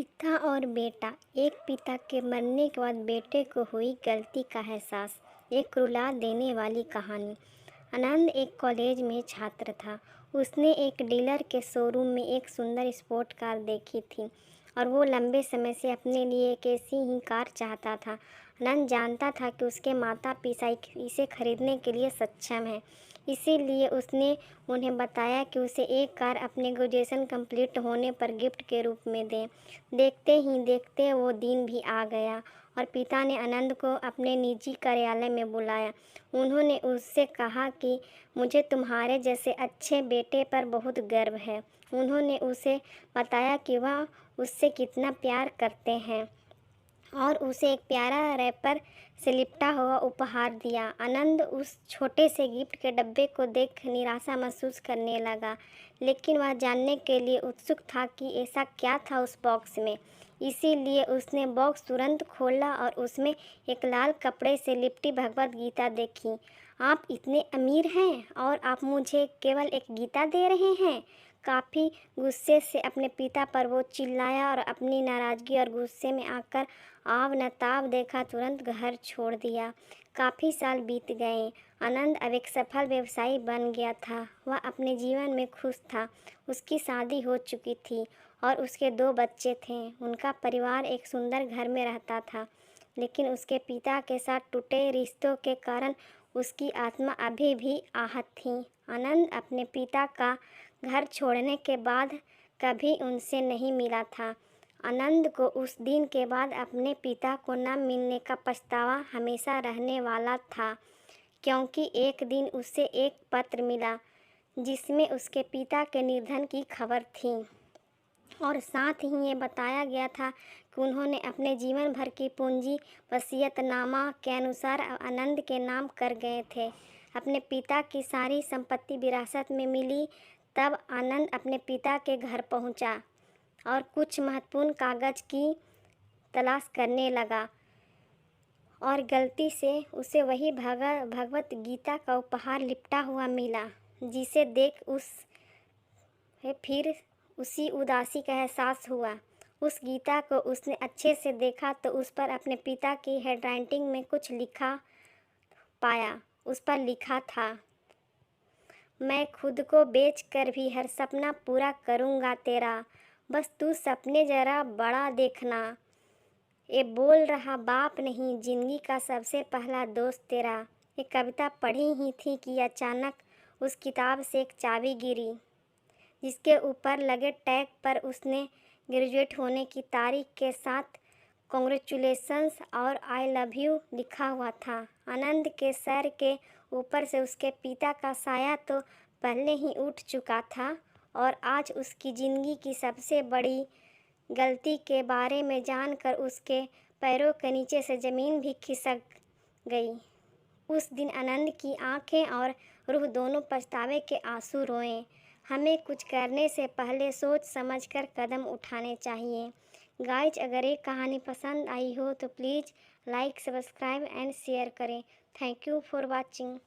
पिता और बेटा। एक पिता के मरने के बाद बेटे को हुई गलती का एहसास। एक रुला देने वाली कहानी। आनंद एक कॉलेज में छात्र था। उसने एक डीलर के शोरूम में एक सुंदर स्पोर्ट कार देखी थी और वो लंबे समय से अपने लिए एक ऐसी ही कार चाहता था। आनंद जानता था कि उसके माता पिता इसे खरीदने के लिए सक्षम हैं, इसीलिए उसने उन्हें बताया कि उसे एक कार अपने ग्रेजुएशन कंप्लीट होने पर गिफ्ट के रूप में दें। देखते ही देखते वो दिन भी आ गया और पिता ने आनंद को अपने निजी कार्यालय में बुलाया। उन्होंने उससे कहा कि मुझे तुम्हारे जैसे अच्छे बेटे पर बहुत गर्व है। उन्होंने उसे बताया कि वह उससे कितना प्यार करते हैं और उसे एक प्यारा रैपर से लिपटा हुआ उपहार दिया। आनंद उस छोटे से गिफ्ट के डब्बे को देख निराशा महसूस करने लगा, लेकिन वह जानने के लिए उत्सुक था कि ऐसा क्या था उस बॉक्स में। इसीलिए उसने बॉक्स तुरंत खोला और उसमें एक लाल कपड़े से लिपटी भगवत गीता देखी। आप इतने अमीर हैं और आप मुझे केवल एक गीता दे रहे हैं? काफ़ी गुस्से से अपने पिता पर वो चिल्लाया और अपनी नाराज़गी और गुस्से में आकर आव नताब देखा तुरंत घर छोड़ दिया। काफ़ी साल बीत गए। आनंद अब एक सफल व्यवसायी बन गया था। वह अपने जीवन में खुश था। उसकी शादी हो चुकी थी और उसके 2 बच्चे थे। उनका परिवार एक सुंदर घर में रहता था, लेकिन उसके पिता के साथ टूटे रिश्तों के कारण उसकी आत्मा अभी भी आहत थी। आनंद अपने पिता का घर छोड़ने के बाद कभी उनसे नहीं मिला था। आनंद को उस दिन के बाद अपने पिता को न मिलने का पछतावा हमेशा रहने वाला था, क्योंकि एक दिन उसे एक पत्र मिला जिसमें उसके पिता के निधन की खबर थी और साथ ही ये बताया गया था कि उन्होंने अपने जीवन भर की पूंजी वसीयतनामा के अनुसार आनंद के नाम कर गए थे। अपने पिता की सारी संपत्ति विरासत में मिली। तब आनंद अपने पिता के घर पहुंचा और कुछ महत्वपूर्ण कागज़ की तलाश करने लगा और गलती से उसे वही भगवत गीता का उपहार लिपटा हुआ मिला, जिसे देख फिर उसी उदासी का एहसास हुआ। उस गीता को उसने अच्छे से देखा तो उस पर अपने पिता की हैंडराइटिंग में कुछ लिखा पाया। उस पर लिखा था, मैं खुद को बेच कर भी हर सपना पूरा करूँगा तेरा, बस तू सपने ज़रा बड़ा देखना। ये बोल रहा बाप नहीं, जिंदगी का सबसे पहला दोस्त तेरा। ये कविता पढ़ी ही थी कि अचानक उस किताब से एक चाबी गिरी, जिसके ऊपर लगे टैग पर उसने ग्रेजुएट होने की तारीख के साथ कॉन्ग्रेचुलेशंस और आई लव यू लिखा हुआ था। आनंद के सर के ऊपर से उसके पिता का साया तो पहले ही उठ चुका था और आज उसकी ज़िंदगी की सबसे बड़ी गलती के बारे में जानकर उसके पैरों के नीचे से ज़मीन भी खिसक गई। उस दिन आनंद की आंखें और रूह दोनों पछतावे के आंसू रोए। हमें कुछ करने से पहले सोच समझकर कदम उठाने चाहिए। गाइज, अगर ये कहानी पसंद आई हो तो please like, subscribe and share करें। Thank you for watching.